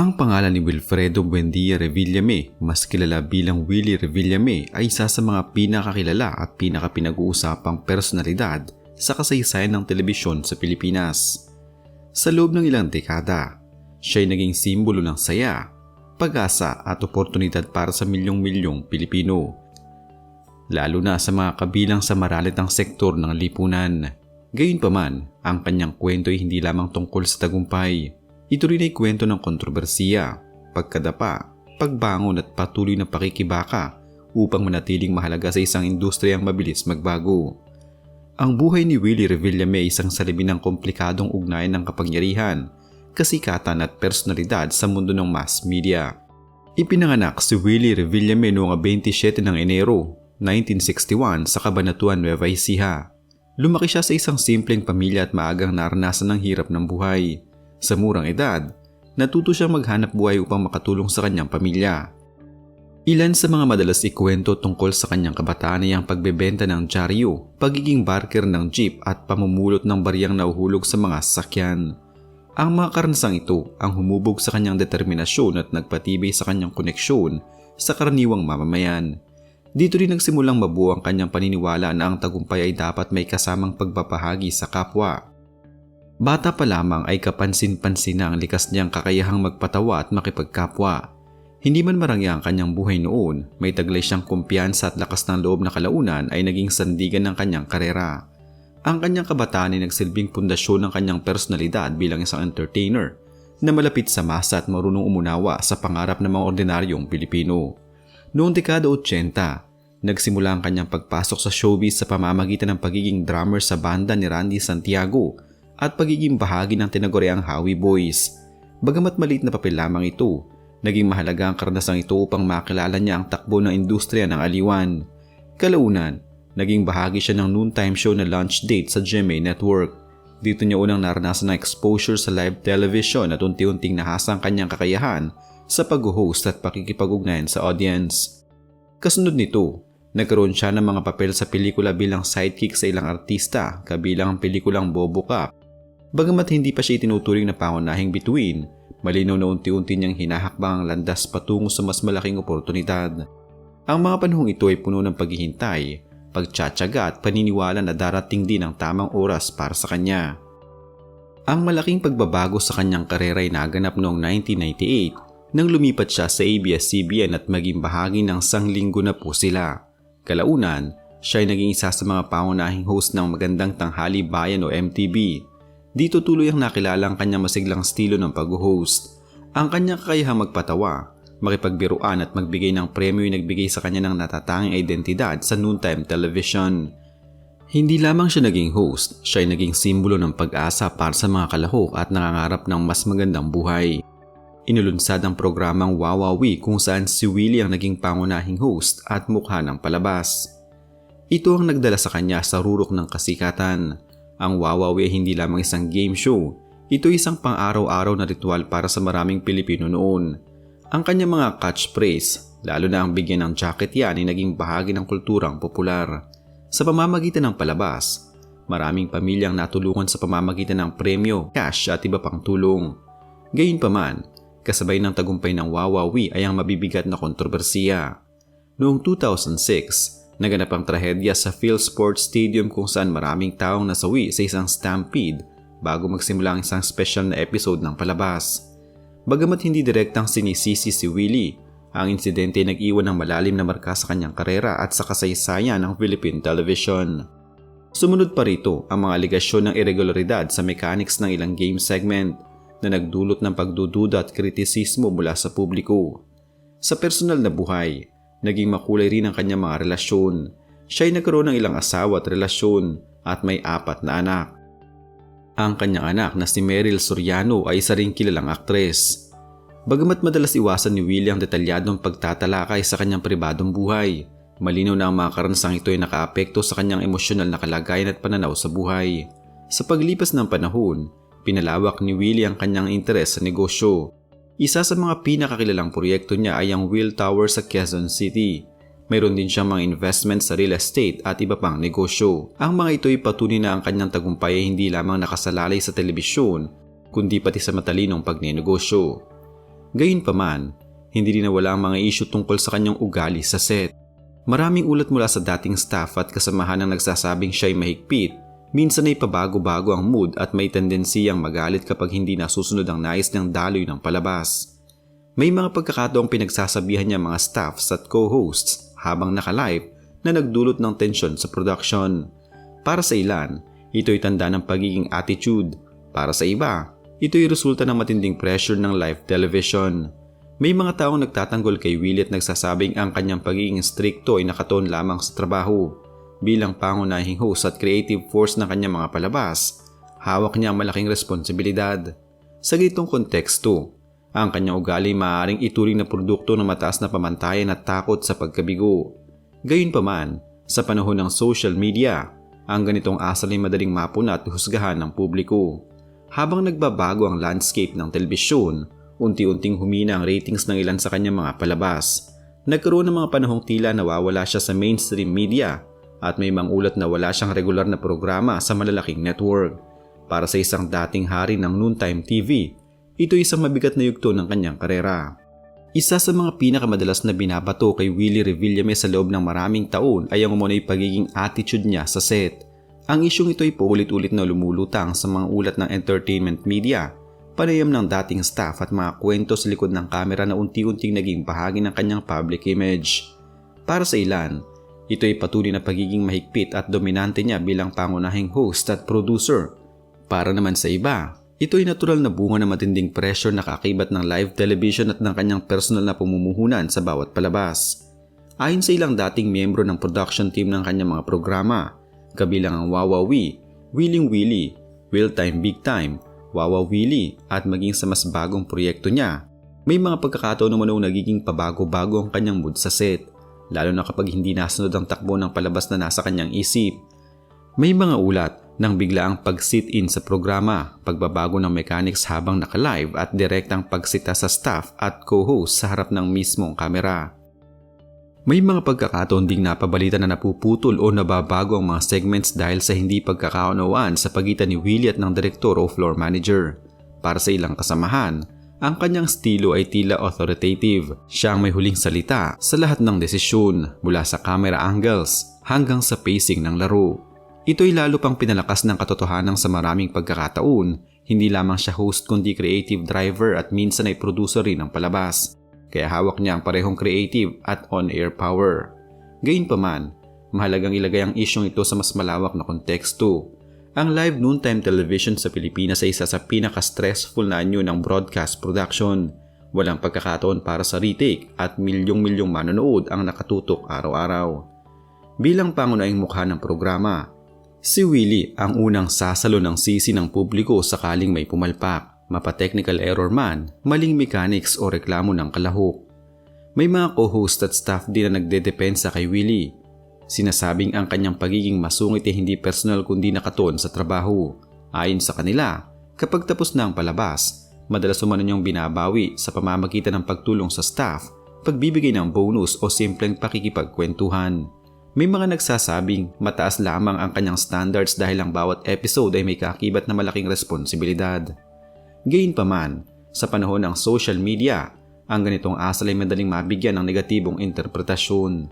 Ang pangalan ni Wilfredo Buendia Revillame, mas kilala bilang Willie Revillame, ay isa sa mga pinakakilala at pinakapinag-uusapang personalidad sa kasaysayan ng telebisyon sa Pilipinas. Sa loob ng ilang dekada, siya ay naging simbolo ng saya, pag-asa at oportunidad para sa milyong-milyong Pilipino. Lalo na sa mga kabilang sa maralitang sektor ng lipunan. Gayunpaman, ang kanyang kwento ay hindi lamang tungkol sa tagumpay. Ito rin ay kwento ng kontrobersiya, pagkadapa, pagbangon at patuloy na pakikibaka upang manatiling mahalaga sa isang industriyang mabilis magbago. Ang buhay ni Willie Revillame ay isang salibin ng komplikadong ugnayan ng kapangyarihan, kasikatan at personalidad sa mundo ng mass media. Ipinanganak si Willie Revillame noong 27 ng Enero, 1961 sa Cabanatuan, Nueva Ecija. Lumaki siya sa isang simpleng pamilya at maagang naranasan ng hirap ng buhay. Sa murang edad, natuto siyang maghanap buhay upang makatulong sa kanyang pamilya. Ilan sa mga madalas ikwento tungkol sa kanyang kabataan ay ang pagbebenta ng dyaryo, pagiging barker ng jeep at pamumulot ng bariyang nauhulog sa mga sasakyan. Ang mga karanasang ito ang humubog sa kanyang determinasyon at nagpatibay sa kanyang koneksyon sa karaniwang mamamayan. Dito rin nagsimulang mabuo ang kanyang paniniwala na ang tagumpay ay dapat may kasamang pagbabahagi sa kapwa. Bata pa lamang ay kapansin-pansin na ang likas niyang kakayahang magpatawa at makipagkapwa. Hindi man marangya ang kanyang buhay noon, may taglay siyang kumpiyansa at lakas ng loob na kalaunan ay naging sandigan ng kanyang karera. Ang kanyang kabataan ay nagsilbing pundasyon ng kanyang personalidad bilang isang entertainer na malapit sa masa at marunong umunawa sa pangarap ng mga ordinaryong Pilipino. Noong dekada 80, nagsimula ang kanyang pagpasok sa showbiz sa pamamagitan ng pagiging drummer sa banda ni Randy Santiago at pagiging bahagi ng tinaguriang Howie Boys. Bagamat maliit na papel lamang ito, naging mahalaga ang karanasang ito upang makilala niya ang takbo ng industriya ng aliwan. Kalaunan, naging bahagi siya ng noontime show na Lunch Date sa GMA Network. Dito niya unang naranasan ng exposure sa live television at unti-unting nahasa ang kanyang kakayahan sa pag-host at pakikipag-ugnayan sa audience. Kasunod nito, nagkaroon siya ng mga papel sa pelikula bilang sidekick sa ilang artista, kabilang ang pelikulang Bobo Cup. Bagamat hindi pa siya itinuturing na pangunahing bituin, malinaw na unti-unti niyang hinahakbang ang landas patungo sa mas malaking oportunidad. Ang mga panahong ito ay puno ng paghihintay, pagtsatsaga at paniniwala na darating din ang tamang oras para sa kanya. Ang malaking pagbabago sa kanyang karera ay naganap noong 1998 nang lumipat siya sa ABS-CBN at maging bahagi ng Sanglinggo na po sila. Kalaunan, siya ay naging isa sa mga pangunahing host ng Magandang Tanghali Bayan o MTV. Dito tuloy ang nakilala ang kanyang masiglang estilo ng pag-host. Ang kanyang kakayahang magpatawa, makipagbiruan at magbigay ng premyo ay nagbigay sa kanya ng natatanging identidad sa noontime television. Hindi lamang siya naging host, siya ay naging simbolo ng pag-asa para sa mga kalahok at nangangarap ng mas magandang buhay. Inulunsad ang programang Wawawi kung saan si Willie ang naging pangunahing host at mukha ng palabas. Ito ang nagdala sa kanya sa rurok ng kasikatan. Ang Wawawi ay hindi lamang isang game show, ito ay isang pang-araw-araw na ritual para sa maraming Pilipino noon. Ang kanyang mga catchphrase, lalo na ang bigyan ng jacket yan ay naging bahagi ng kulturang popular. Sa pamamagitan ng palabas, maraming pamilyang natulungan sa pamamagitan ng premyo, cash at iba pang tulong. Gayunpaman, kasabay ng tagumpay ng Wawawi ay ang mabibigat na kontrobersiya. Noong 2006, naganap ang trahedya sa PhilSports Stadium kung saan maraming taong nasawi sa isang stampede bago magsimula ang isang special na episode ng palabas. Bagamat hindi direktang sinisisi si Willie, ang insidente ay nag-iwan ng malalim na marka sa kanyang karera at sa kasaysayan ng Philippine television. Sumunod pa rito ang mga aligasyon ng irregularidad sa mechanics ng ilang game segment na nagdulot ng pagdududa at kritisismo mula sa publiko. Sa personal na buhay, naging makulay rin ang kanyang mga relasyon. Siya ay nagkaroon ng ilang asawa at relasyon at may 4 na anak. Ang kanyang anak na si Meryl Soriano ay isa ring kilalang aktres. Bagamat madalas iwasan ni Willie ang detalyadong pagtatalakay sa kanyang pribadong buhay, malinaw na ang mga karanasang ito ay nakaapekto sa kanyang emosyonal na kalagayan at pananaw sa buhay. Sa paglipas ng panahon, pinalawak ni Willie ang kanyang interes sa negosyo. Isa sa mga pinakakilalang proyekto niya ay ang Will Tower sa Quezon City. Mayroon din siyang mga investment sa real estate at iba pang negosyo. Ang mga ito ay patunay na ang kanyang tagumpay ay hindi lamang nakasalalay sa telebisyon, kundi pati sa matalinong pagnenegosyo. Gayunpaman, hindi din nawala ang mga issue tungkol sa kanyang ugali sa set. Maraming ulat mula sa dating staff at kasamahan ang nagsasabing siya'y mahigpit, minsan ay pabago-bago ang mood at may tendensiyang magalit kapag hindi nasusunod ang nais ng daloy ng palabas. May mga pagkakataong pinagsasabihan niya mga staffs at co-hosts habang naka-live na nagdulot ng tensyon sa production. Para sa ilan, ito'y tanda ng pagiging attitude. Para sa iba, ito'y resulta ng matinding pressure ng live television. May mga taong nagtatanggol kay Willie at nagsasabing ang kanyang pagiging stricto ay nakatuon lamang sa trabaho. Bilang pangunahing host at creative force ng kanyang mga palabas, hawak niya ang malaking responsibilidad. Sa ganitong konteksto, ang kanyang ugali maaaring ituring na produkto ng mataas na pamantayan at takot sa pagkabigo. Gayunpaman, sa panahon ng social media, ang ganitong asal ay madaling mapuna at husgahan ng publiko. Habang nagbabago ang landscape ng telebisyon, unti-unting humina ang ratings ng ilan sa kanyang mga palabas. Nagkaroon ng mga panahong tila nawawala siya sa mainstream media at may mga ulat na wala siyang regular na programa sa malalaking network. Para sa isang dating hari ng noontime TV, ito isang mabigat na yugto ng kanyang karera. Isa sa mga pinakamadalas na binabato kay Willie Revillame sa loob ng maraming taon ay ang umunay pagiging attitude niya sa set. Ang isyong ito ay paulit-ulit na lumulutang sa mga ulat ng entertainment media, panayam ng dating staff at mga kwento sa likod ng kamera na unti-unting naging bahagi ng kanyang public image. Para sa ilan, ito ay patuloy na pagiging mahigpit at dominante niya bilang pangunahing host at producer. Para naman sa iba, ito ay natural na bunga ng matinding pressure na kaakibat ng live television at ng kanyang personal na pamumuhunan sa bawat palabas. Ayon sa ilang dating miyembro ng production team ng kanyang mga programa, kabilang ang Wawawi, Willing Willie, Will Time Big Time, Wawa Willie at maging sa mas bagong proyekto niya, may mga pagkakataon naman nagiging pabago-bago ang kanyang mood sa set, lalo na kapag hindi nasunod ang takbo ng palabas na nasa kanyang isip. May mga ulat ng biglaang pag-sit-in sa programa, pagbabago ng mechanics habang naka-live at direktang pagsita sa staff at co-host sa harap ng mismong kamera. May mga pagkakataon ding napabalita na napuputol o nababago ang mga segments dahil sa hindi pagkakaunawaan sa pagitan ni Willie at ng direktor o floor manager. Para sa ilang kasamahan, ang kanyang estilo ay tila authoritative. Siya ang may huling salita sa lahat ng desisyon mula sa camera angles hanggang sa pacing ng laro. Ito'y lalo pang pinalakas ng katotohanan sa maraming pagkakataon. Hindi lamang siya host kundi creative driver at minsan ay producer rin ng palabas. Kaya hawak niya ang parehong creative at on-air power. Gayunpaman, mahalagang ilagay ang isyong ito sa mas malawak na konteksto. Ang live noontime television sa Pilipinas ay isa sa pinaka-stressful na anyo ng broadcast production. Walang pagkakataon para sa retake at milyong-milyong manonood ang nakatutok araw-araw. Bilang pangunahing mukha ng programa, si Willie ang unang sasalo ng sisi ng publiko sakaling may pumalpak. Mapa-technical error man, maling mechanics o reklamo ng kalahok. May mga co-host at staff din na nagdedepensa kay Willie. Sinasabing ang kanyang pagiging masungit ay hindi personal kundi nakatuon sa trabaho. Ayon sa kanila, kapag tapos na ang palabas, madalas umano niyang binabawi sa pamamagitan ng pagtulong sa staff, pagbibigay ng bonus o simpleng pakikipagkwentuhan. May mga nagsasabing mataas lamang ang kanyang standards dahil ang bawat episode ay may kaakibat na malaking responsibilidad. Gayunpaman, sa panahon ng social media, ang ganitong asal ay madaling mabigyan ng negatibong interpretasyon.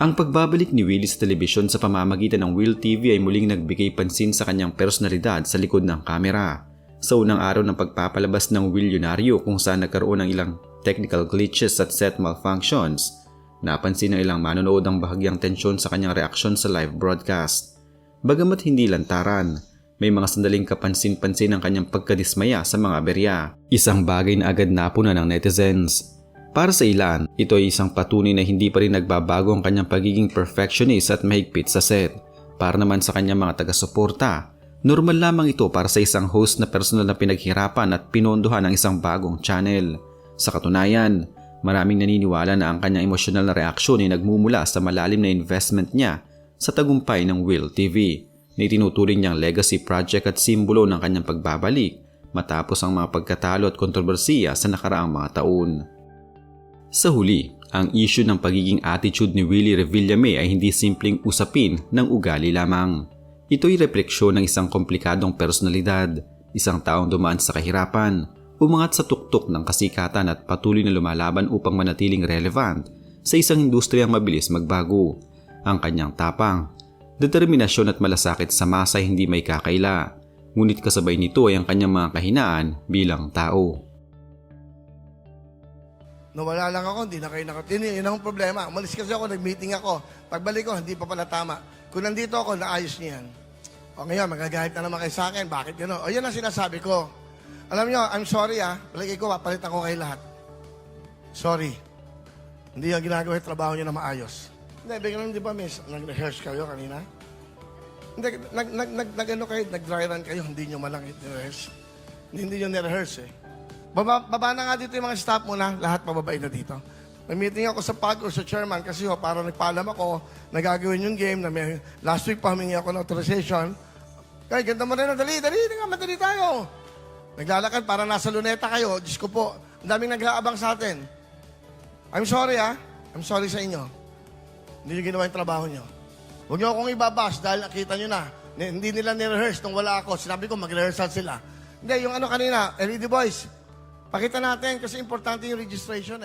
Ang pagbabalik ni Willie sa telebisyon sa pamamagitan ng Will TV ay muling nagbigay pansin sa kanyang personalidad sa likod ng kamera. Sa unang araw ng pagpapalabas ng Willionario kung saan nagkaroon ng ilang technical glitches at set malfunctions, napansin ng ilang manonood ang bahagyang tensyon sa kanyang reaksyon sa live broadcast. Bagamat hindi lantaran, may mga sandaling kapansin-pansin ang kanyang pagkadismaya sa mga aberya, isang bagay na agad napunan ng netizens. Para sa ilan, ito ay isang patunay na hindi pa rin nagbabago ang kanyang pagiging perfectionist at mahigpit sa set. Para naman sa kanyang mga taga-suporta, normal lamang ito para sa isang host na personal na pinaghirapan at pinondohan ng isang bagong channel. Sa katunayan, maraming naniniwala na ang kanyang emosyonal na reaksyon ay nagmumula sa malalim na investment niya sa tagumpay ng Will TV. Na itinuturing niyang legacy project at simbolo ng kanyang pagbabalik matapos ang mga pagkatalo at kontrobersiya sa nakaraang mga taon. Sa huli, ang issue ng pagiging attitude ni Willie Revillame ay hindi simpleng usapin ng ugali lamang. Ito'y refleksyon ng isang komplikadong personalidad, isang taong dumaan sa kahirapan, umangat sa tuktok ng kasikatan at patuloy na lumalaban upang manatiling relevant sa isang industriyang mabilis magbago. Ang kanyang tapang, determinasyon at malasakit sa masa hindi may kakaila, ngunit kasabay nito ay ang kanyang mga kahinaan bilang tao. Nawala lang ako, hindi na kayo nakatini. Yun ang problema. Umalis kasi ako, nag-meeting ako. Pagbalik ko, hindi pa pala tama. Kung nandito ako, naayos niyan. O ngayon, magagahit na naman kayo sa akin. Bakit gano'n? O yan ang sinasabi ko. Alam nyo, I'm sorry Balagay ko, papalitan ko kayo lahat. Sorry. Hindi yung ginagawa yung trabaho nyo na maayos. Hindi, bigyan di ba, miss? Nag-rehearse kayo kanina? Hindi, nag-ano kayo, nag-dry run kayo, hindi nyo malang i-rehearse. Hindi nyo ni-rehearse Baba na nga dito yung mga staff muna, lahat pababay na dito. May-meeting ako sa PAG o sa chairman kasi para nagpaalam ako na gagawin yung game na last week pa humingi ako ng authorization. Kaya ganda mo rin, dali, madali tayo. Naglalakad para nasa luneta kayo, Diyos ko po, ang daming nag-aabang sa atin. I'm sorry I'm sorry sa inyo. Hindi nyo ginawa yung trabaho nyo. Huwag nyo akong ibabash dahil nakita nyo na. Hindi nila ni-rehearse nung wala ako. Sinabi ko mag-rehearsal sila. Hindi, yung kanina, LED Boys, pakita natin kasi importante yung registration